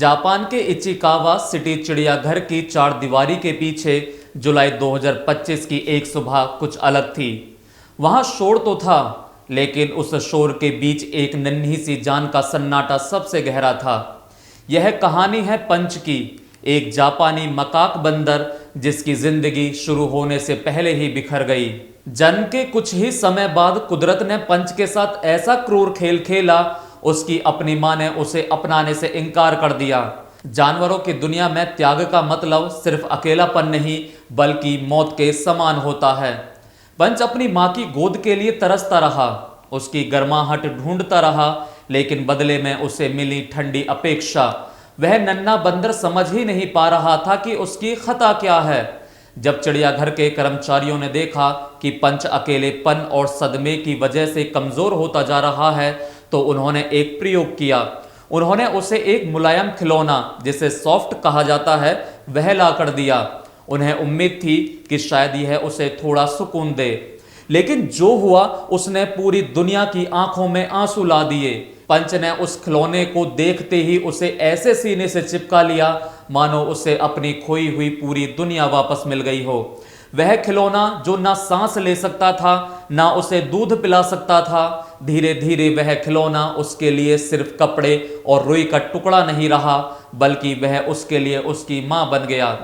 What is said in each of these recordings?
Japan के Ichikawa city चिड़ियाघर की चार दीवारी के पीछे जुलाई 2025 की एक सुबह कुछ अलग थी। वहां शोर तो था, लेकिन उस शोर के बीच एक नन्ही सी जान का सन्नाटा सबसे गहरा था। यह कहानी है पंच की, एक जापानी मकाक बंदर जिसकी जिंदगी शुरू होने से पहले ही बिखर गई। जन्म के कुछ ही समय बाद कुदरत ने पंच के साथ ऐसा क्रूर खेल खेला, उसकी अपनी मां ने उसे अपनाने से इनकार कर दिया। जानवरों की दुनिया में त्याग का मतलब सिर्फ अकेलापन नहीं, बल्कि मौत के समान होता है। पंच अपनी मां की गोद के लिए तरसता रहा, उसकी गर्माहट ढूंढता रहा, लेकिन बदले में उसे मिली ठंडी अपेक्षा। वह नन्हा बंदर समझ ही नहीं पा रहा था कि उसकी खता क्या है। जब चिड़ियाघर के कर्मचारियों ने देखा कि पंच अकेलेपन और सदमे की वजह से कमजोर होता जा रहा है, तो उन्होंने एक प्रयोग किया। उन्होंने उसे एक मुलायम खिलौना, जिसे सॉफ्ट कहा जाता है, वह ला कर दिया। उन्हें उम्मीद थी कि शायद यह उसे थोड़ा सुकून दे, लेकिन जो हुआ उसने पूरी दुनिया की आंखों में आंसू ला दिए। पंच ने उस खिलौने को देखते ही उसे ऐसे सीने से चिपका लिया मानो उसे अपनी खोई हुई पूरी दुनिया वापस मिल गई हो। वह खिलौना जो ना सांस ले सकता था, ना उसे दूध पिला सकता था, धीरे धीरे वह खिलौना उसके लिए सिर्फ कपड़े और रुई का टुकड़ा नहीं रहा, बल्कि वह उसके लिए उसकी मां बन गया।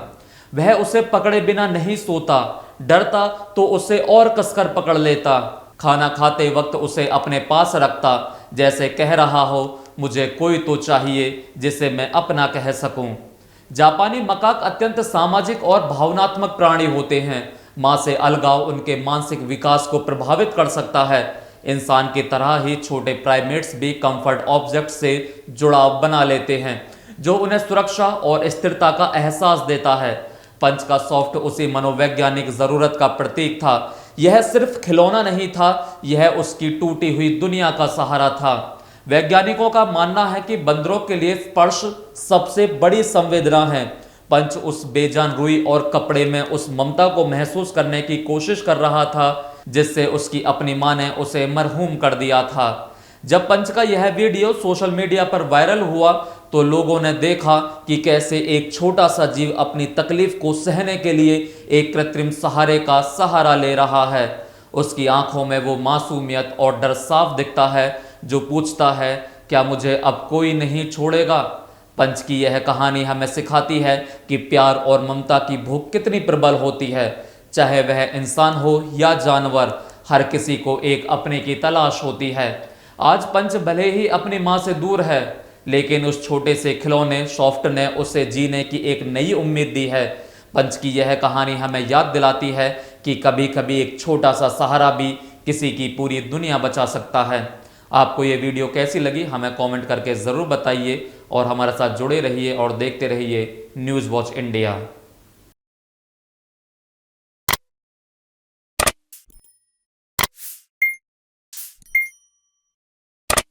वह उसे पकड़े बिना नहीं सोता, डरता तो उसे और कसकर पकड़ लेता। खाना खाते वक्त उसे अपने पास रखता, जैसे कह रहा हो, मुझे कोई तो चाहिए जिसे मैं अपना कह सकूं। जापानी मकाक अत्यंत सामाजिक और भावनात्मक प्राणी होते हैं। मां से अलगाव उनके मानसिक विकास को प्रभावित कर सकता है। इंसान की तरह ही छोटे प्राइमेट्स भी कंफर्ट ऑब्जेक्ट से जुड़ाव बना लेते हैं, जो उन्हें सुरक्षा और स्थिरता का एहसास देता है। पंच का सॉफ्ट उसी मनोवैज्ञानिक जरूरत का प्रतीक था। यह सिर्फ खिलौना नहीं था, यह उसकी टूटी हुई दुनिया का सहारा था। वैज्ञानिकों का मानना है कि बंदरों के लिए स्पर्श सबसे बड़ी संवेदना है। पंच उस बेजान रुई और कपड़े में उस ममता को महसूस करने की कोशिश कर रहा था, जिससे उसकी अपनी मां ने उसे मरहूम कर दिया था। जब पंच का यह वीडियो सोशल मीडिया पर वायरल हुआ, तो लोगों ने देखा कि कैसे एक छोटा सा जीव अपनी तकलीफ को सहने के लिए एक कृत्रिम सहारे का सहारा ले रहा है। उसकी आंखों में वो मासूमियत और डर साफ दिखता है, जो पूछता है, क्या मुझे अब कोई नहीं छोड़ेगा। पंच की यह कहानी हमें सिखाती है कि प्यार और ममता की भूख कितनी प्रबल होती है। चाहे वह इंसान हो या जानवर, हर किसी को एक अपने की तलाश होती है। आज पंच भले ही अपनी मां से दूर है, लेकिन उस छोटे से खिलौने सॉफ्ट ने उसे जीने की एक नई उम्मीद दी है। पंच की यह कहानी हमें याद दिलाती है कि कभी कभी एक छोटा सा सहारा भी किसी की पूरी दुनिया बचा सकता है। आपको ये वीडियो कैसी लगी हमें कमेंट करके ज़रूर बताइए, और हमारे साथ जुड़े रहिए और देखते रहिए न्यूज़ वॉच इंडिया।